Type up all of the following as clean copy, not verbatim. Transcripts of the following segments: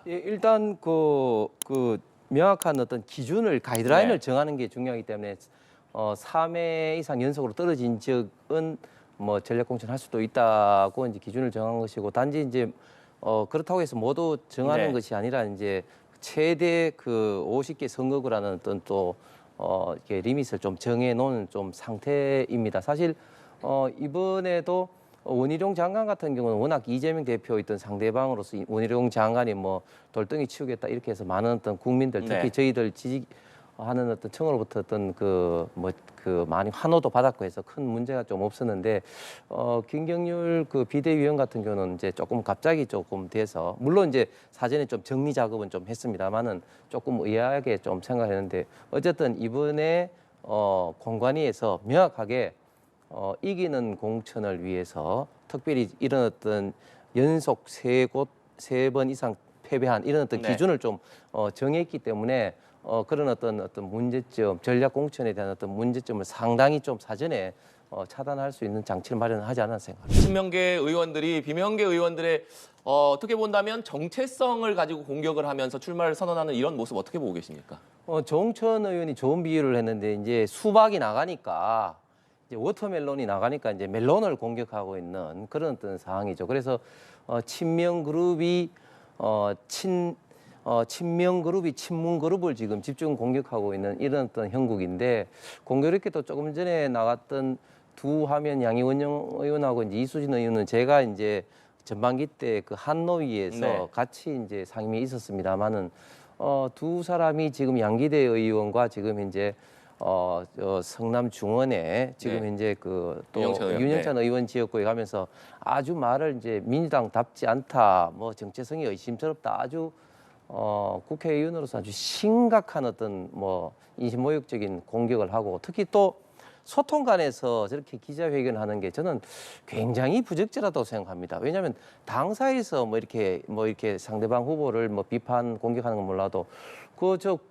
예, 일단 그 명확한 어떤 기준을 가이드라인을 네. 정하는 게 중요하기 때문에 3회 이상 연속으로 떨어진 지역은 뭐 전략 공천할 수도 있다고 이제 기준을 정한 것이고 단지 이제 그렇다고 해서 모두 정하는 네. 것이 아니라 이제 최대 그 50개 선거구라는 어떤 또 이렇게 리밋을 좀 정해 놓은 좀 상태입니다. 사실 이번에도 원희룡 장관 같은 경우는 워낙 이재명 대표 있던 상대방으로서 원희룡 장관이 뭐 돌덩이 치우겠다 이렇게 해서 많은 어떤 국민들 특히 네. 저희들 지지하는 어떤 청으로부터 어떤 그 많이 환호도 받았고 해서 큰 문제가 좀 없었는데 김경률 그 비대위원 같은 경우는 이제 조금 갑자기 조금 돼서 물론 이제 사전에 좀 정리 작업은 좀 했습니다만은 조금 의아하게 좀 생각했는데 어쨌든 이번에 공관위에서 명확하게 이기는 공천을 위해서 특별히 이런 어떤 연속 세 번 이상 패배한 이런 어떤 네. 기준을 좀 정했기 때문에 그런 어떤 문제점, 전략 공천에 대한 어떤 문제점을 상당히 좀 사전에 차단할 수 있는 장치를 마련하지 않았나 생각합니다. 친명계 의원들이 비명계 의원들의 어떻게 본다면 정체성을 가지고 공격을 하면서 출마를 선언하는 이런 모습 어떻게 보고 계십니까? 정천 의원이 좋은 비유를 했는데 이제 수박이 나가니까 이제 워터멜론이 나가니까 이제 멜론을 공격하고 있는 그런 어떤 상황이죠. 그래서 친명 그룹이 친명 그룹이 친문 그룹을 지금 집중 공격하고 있는 이런 어떤 형국인데 공교롭게 또 조금 전에 나갔던 두 화면 양희원 의원하고 이제 이수진 의원은 제가 이제 전반기 때 그 한노위에서 네. 같이 이제 상임이 있었습니다만은 두 사람이 지금 양기대 의원과 지금 이제 성남 중원에 지금 네. 이제 그 또 윤영찬 의원, 윤영찬 네. 의원 지역구에 가면서 아주 말을 이제 민주당답지 않다, 뭐 정체성이 의심스럽다, 아주 국회의원으로서 아주 심각한 어떤 뭐 인신모욕적인 공격을 하고 특히 또 소통관에서 저렇게 기자회견을 하는 게 저는 굉장히 부적절하다고 생각합니다. 왜냐하면 당사에서 뭐 이렇게 상대방 후보를 뭐 비판 공격하는 건 몰라도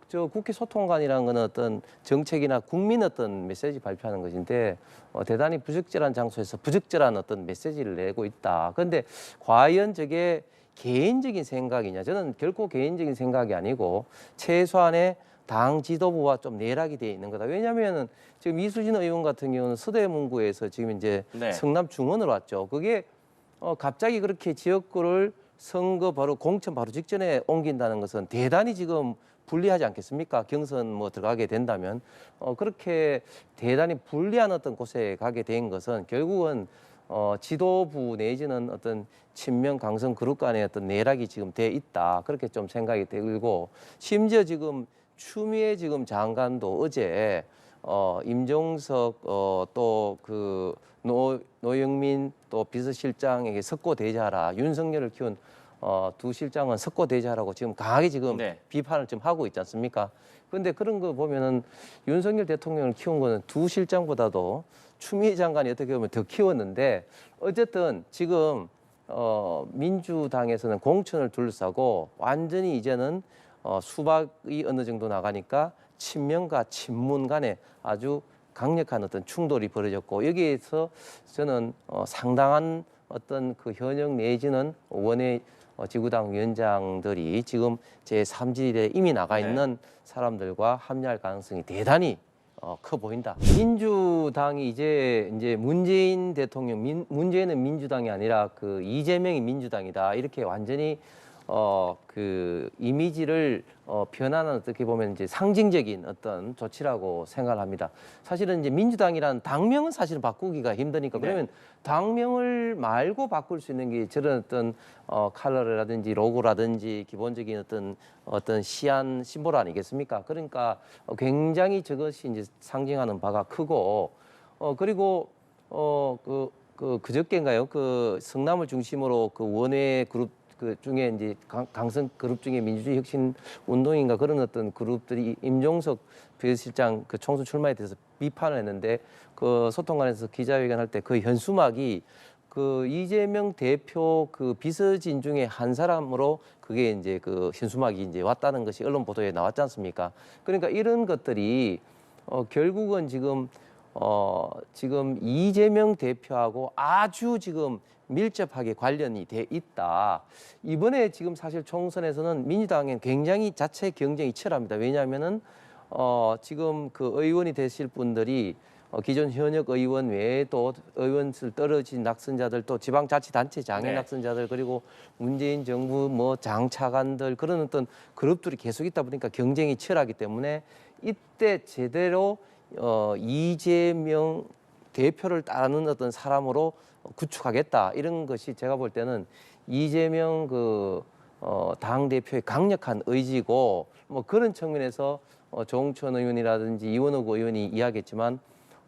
저 국회 소통관이라는 거는 어떤 정책이나 국민 어떤 메시지 발표하는 것인데 대단히 부적절한 장소에서 부적절한 어떤 메시지를 내고 있다. 그런데 과연 저게 개인적인 생각이냐? 저는 결코 개인적인 생각이 아니고 최소한의 당 지도부와 좀 내락이 돼 있는 거다. 왜냐하면은 지금 이수진 의원 같은 경우는 서대문구에서 지금 이제 네. 성남 중원으로 왔죠. 그게 갑자기 그렇게 지역구를 선거 바로 공천 바로 직전에 옮긴다는 것은 대단히 지금 불리하지 않겠습니까? 경선 뭐 들어가게 된다면 그렇게 대단히 불리한 어떤 곳에 가게 된 것은 결국은 지도부 내지는 어떤 친명 강성 그룹 간의 어떤 내락이 지금 돼 있다. 그렇게 좀 생각이 들고 심지어 지금 추미애 지금 장관도 어제 임종석 또 그 노영민 또 비서실장에게 석고대자하라 윤석열을 키운 두 실장은 석고대자하라고 지금 강하게 지금 네. 비판을 좀 하고 있지 않습니까? 그런데 그런 거 보면은 윤석열 대통령을 키운 거는 두 실장보다도 추미애 장관이 어떻게 보면 더 키웠는데 어쨌든 지금 민주당에서는 공천을 둘러싸고 완전히 이제는 수박이 어느 정도 나가니까 친명과 친문 간에 아주 강력한 어떤 충돌이 벌어졌고 여기에서 저는 상당한 어떤 그 현역 내지는 원외 지구당 위원장들이 지금 제3지대에 이미 나가 있는 사람들과 합류할 가능성이 대단히 커 보인다. 민주당이 이제 문재인 대통령, 문재인은 민주당이 아니라 그 이재명이 민주당이다. 이렇게 완전히 그 이미지를 변화는 어떻게 보면 이제 상징적인 어떤 조치라고 생각을 합니다. 사실은 이제 민주당이라는 당명은 사실은 바꾸기가 힘드니까 그러면 당명을 말고 바꿀 수 있는 게 저런 어떤 컬러라든지 로고라든지 기본적인 어떤 시안 심볼 아니겠습니까? 그러니까 굉장히 저것이 이제 상징하는 바가 크고 그리고 그저께인가요? 그 성남을 중심으로 그 원외 그룹 그 중에 이제 강성 그룹 중에 민주주의 혁신 운동인가 그런 어떤 그룹들이 임종석 비서실장 그 총선 출마에 대해서 비판을 했는데 그 소통관에서 기자회견할 때 그 현수막이 그 이재명 대표 그 비서진 중에 한 사람으로 그게 이제 그 현수막이 이제 왔다는 것이 언론 보도에 나왔지 않습니까? 그러니까 이런 것들이 결국은 지금 지금 이재명 대표하고 아주 지금 밀접하게 관련이 돼 있다. 이번에 지금 사실 총선에서는 민주당엔 굉장히 자체 경쟁이 치열합니다. 왜냐하면은 지금 그 의원이 되실 분들이 기존 현역 의원 외에 또 의원을 떨어진 낙선자들 또 지방자치단체 장애 네. 낙선자들 그리고 문재인 정부 뭐 장차관들 그런 어떤 그룹들이 계속 있다 보니까 경쟁이 치열하기 때문에 이때 제대로 이재명 대표를 따르는 어떤 사람으로 구축하겠다 이런 것이 제가 볼 때는 이재명 당 대표의 강력한 의지고 뭐 그런 측면에서 조홍천 의원이라든지 이원욱 의원이 이야기했지만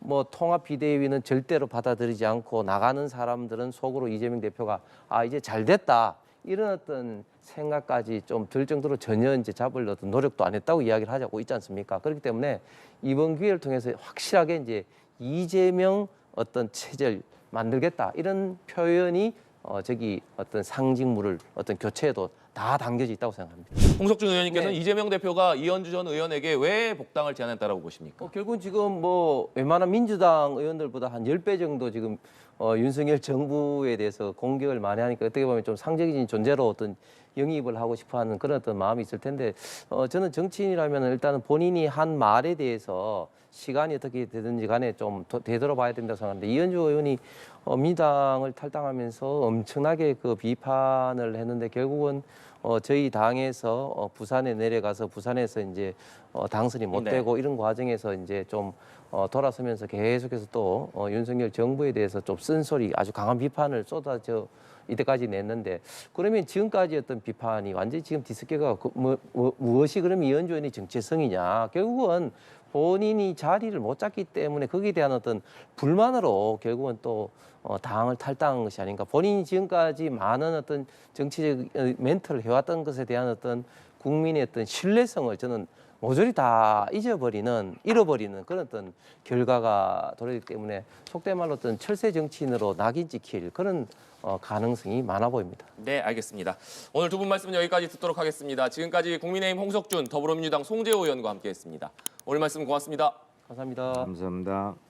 뭐 통합 비대위는 절대로 받아들이지 않고 나가는 사람들은 속으로 이재명 대표가 이제 잘 됐다 이런 어떤 생각까지 좀 들 정도로 전혀 이제 잡을 어떤 노력도 안 했다고 이야기를 하자고 있지 않습니까? 그렇기 때문에 이번 기회를 통해서 확실하게 이제 이재명 어떤 체제를 만들겠다 이런 표현이 저기 어떤 상징물을 어떤 교체에도 다 담겨져 있다고 생각합니다. 홍석준 의원님께서는 네. 이재명 대표가 이현주 전 의원에게 왜 복당을 제안했다라고 보십니까? 결국은 지금 뭐 웬만한 민주당 의원들보다 한 10배 정도 지금 윤석열 정부에 대해서 공격을 많이 하니까 어떻게 보면 좀 상징적인 존재로 어떤 영입을 하고 싶어하는 그런 어떤 마음이 있을 텐데 저는 정치인이라면 일단은 본인이 한 말에 대해서 시간이 어떻게 되든지 간에 좀 되돌아봐야 된다고 생각하는데 이현주 의원이 민주당을 탈당하면서 엄청나게 그 비판을 했는데 결국은 저희 당에서 부산에 내려가서 부산에서 이제 당선이 못 네. 되고 이런 과정에서 이제 좀 돌아서면서 계속해서 또 윤석열 정부에 대해서 좀 쓴소리 아주 강한 비판을 쏟아져 이때까지 냈는데 그러면 지금까지 어떤 비판이 완전히 지금 뒤섞여가 무엇이 그러면 이현주 의원이 정체성이냐 결국은 본인이 자리를 못 잡기 때문에 거기에 대한 어떤 불만으로 결국은 또 당을 탈당한 것이 아닌가. 본인이 지금까지 많은 어떤 정치적 멘트를 해왔던 것에 대한 어떤 국민의 어떤 신뢰성을 저는 모조리 다 잃어버리는 그런 어떤 결과가 돌아오기 때문에 속된 말로 어떤 철새 정치인으로 낙인 찍힐 그런 가능성이 많아 보입니다. 네, 알겠습니다. 오늘 두 분 말씀은 여기까지 듣도록 하겠습니다. 지금까지 국민의힘 홍석준, 더불어민주당 송재호 의원과 함께했습니다. 오늘 말씀 고맙습니다. 감사합니다. 감사합니다.